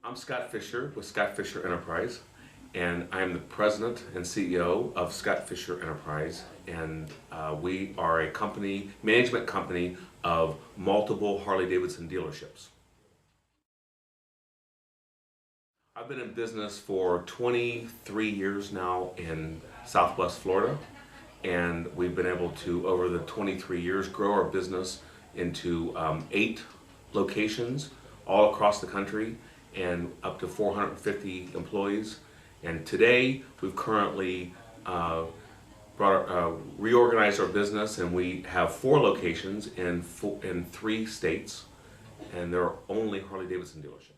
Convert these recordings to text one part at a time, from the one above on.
I'm Scott Fischer with Scott Fischer Enterprise, and I am the president and CEO of Scott Fischer Enterprise, and we are a management company of multiple Harley-Davidson dealerships. I've been in business for 23 years now in Southwest Florida, and we've been able to, over the 23 years, grow our business into 8 locations all across the country and up to 450 employees. And today we've currently reorganized our business, and we have 4 locations in 3 states, and they're only Harley-Davidson dealerships.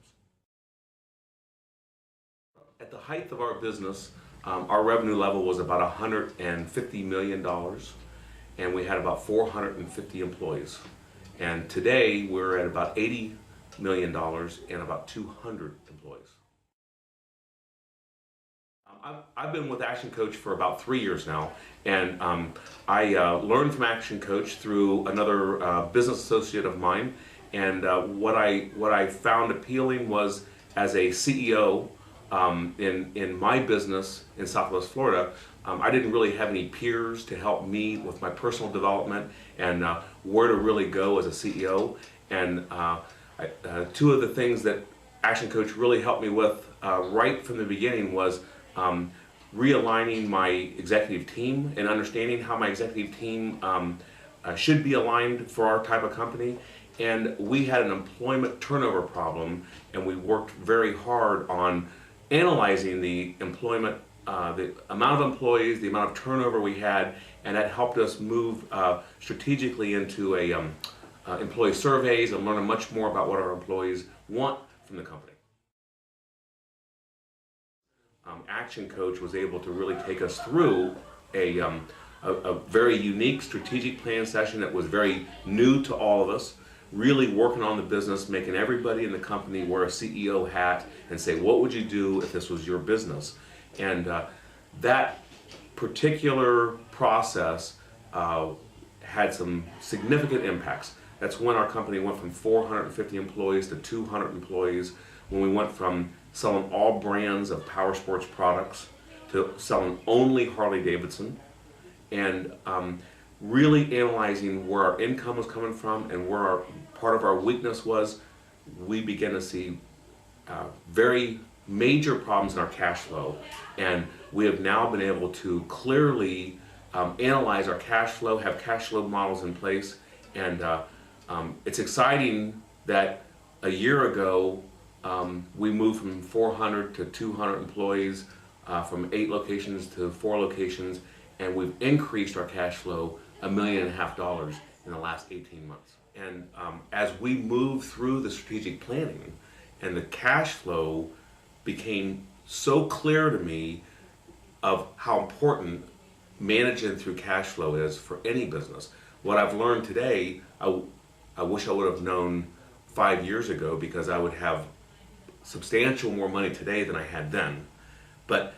At the height of our business, our revenue level was about $150 million, and we had about 450 employees. And today we're at about $80 million and about 200 employees. I've been with ActionCOACH for about 3 years now, and I learned from ActionCOACH through another business associate of mine. And what I found appealing was, as a CEO in my business in Southwest Florida, I didn't really have any peers to help me with my personal development and where to really go as a CEO. And 2 of the things that ActionCOACH really helped me with right from the beginning was realigning my executive team and understanding how my executive team should be aligned for our type of company. And we had an employment turnover problem, and we worked very hard on analyzing the employment, the amount of employees, the amount of turnover we had, and that helped us move strategically into employee surveys and learn much more about what our employees want from the company. ActionCOACH was able to really take us through a very unique strategic plan session that was very new to all of us, really working on the business, making everybody in the company wear a CEO hat and say, what would you do if this was your business? And that particular process had some significant impacts. That's when our company went from 450 employees to 200 employees, when we went from selling all brands of power sports products to selling only Harley-Davidson, and really analyzing where our income was coming from and where part of our weakness was. We began to see very major problems in our cash flow, and we have now been able to clearly analyze our cash flow, have cash flow models in place, and it's exciting that a year ago we moved from 400 to 200 employees, from 8 locations to 4 locations, and we've increased our cash flow $1.5 million in the last 18 months. And as we moved through the strategic planning, and the cash flow became so clear to me of how important managing through cash flow is for any business. What I've learned today, I wish I would have known 5 years ago, because I would have substantial more money today than I had then. But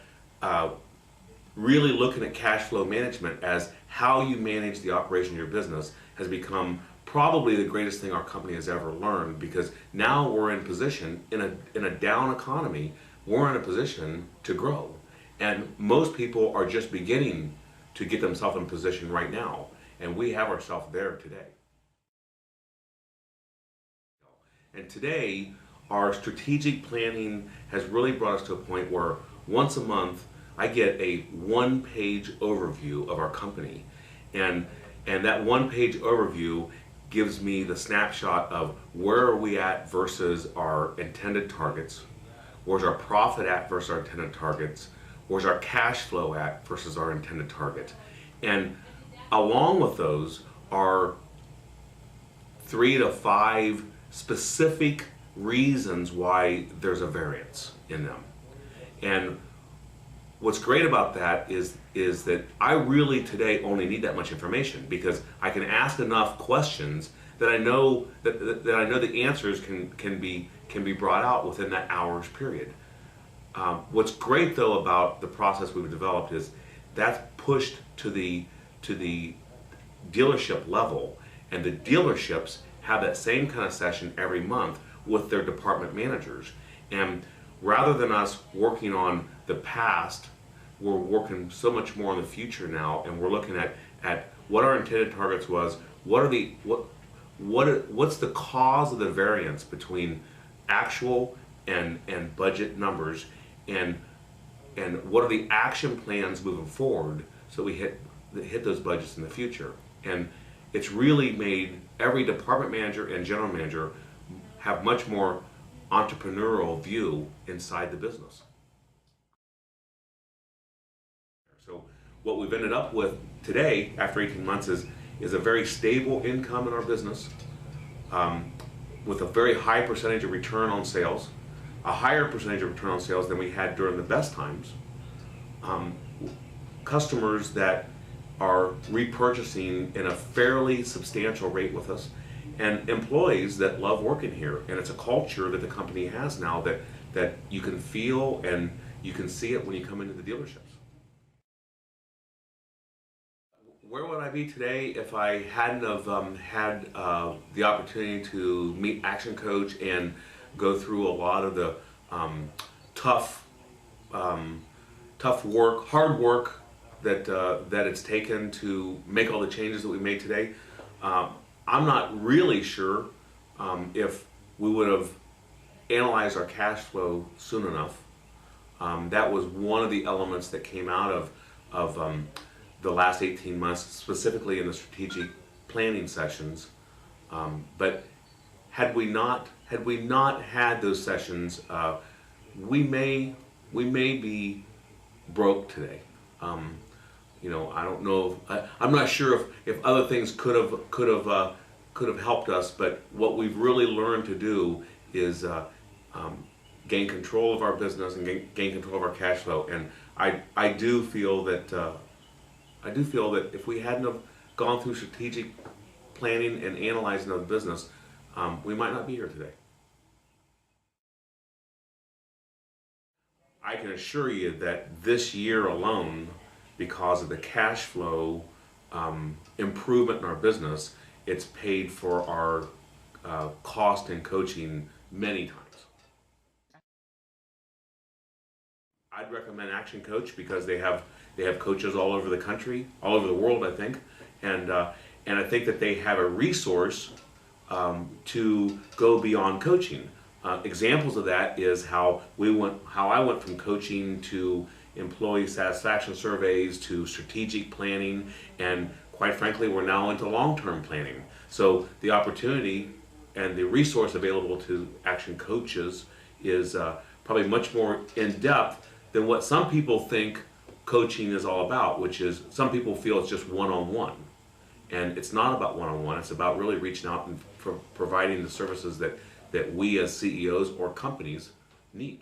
really looking at cash flow management as how you manage the operation of your business has become probably the greatest thing our company has ever learned, because now we're in position, in a down economy, we're in a position to grow. And most people are just beginning to get themselves in position right now, and we have ourselves there today. And today, our strategic planning has really brought us to a point where once a month I get a 1-page overview of our company, and that 1-page overview gives me the snapshot of where are we at versus our intended targets, where's our profit at versus our intended targets, where's our cash flow at versus our intended target. And along with those are 3 to 5 specific reasons why there's a variance in them. And what's great about that is that I really today only need that much information, because I can ask enough questions that I know that I know the answers can be brought out within that hour's period. What's great though about the process we've developed is that's pushed to the dealership level, and the dealerships have that same kind of session every month with their department managers. And rather than us working on the past, we're working so much more on the future now, and we're looking at what our intended targets was, what's the cause of the variance between actual and budget numbers, and what are the action plans moving forward so we hit those budgets in the future. And it's really made every department manager and general manager have much more entrepreneurial view inside the business. So what we've ended up with today, after 18 months, is a very stable income in our business, with a very high percentage of return on sales, a higher percentage of return on sales than we had during the best times, customers that are repurchasing in a fairly substantial rate with us, and employees that love working here. And it's a culture that the company has now that you can feel and you can see it when you come into the dealerships. Where would I be today if I hadn't have had the opportunity to meet Action Coach and go through a lot of the tough work, hard work that it's taken to make all the changes that we made today? I'm not really sure if we would have analyzed our cash flow soon enough. That was one of the elements that came out of the last 18 months, specifically in the strategic planning sessions. But had we not had those sessions, we may be broke today. You know, I don't know. I'm not sure if other things could have helped us. But what we've really learned to do is gain control of our business and gain control of our cash flow. And I do feel that if we hadn't have gone through strategic planning and analyzing of the business, we might not be here today. I can assure you that this year alone, because of the cash flow improvement in our business, it's paid for our cost in coaching many times. I'd recommend Action Coach because they have coaches all over the country, all over the world, I think, and I think that they have a resource to go beyond coaching. Examples of that is how I went from coaching to employee satisfaction surveys to strategic planning, and quite frankly, we're now into long-term planning. So the opportunity and the resource available to Action Coaches is probably much more in-depth than what some people think coaching is all about, which is some people feel it's just one-on-one. And it's not about one-on-one, it's about really reaching out and providing the services that we as CEOs or companies need.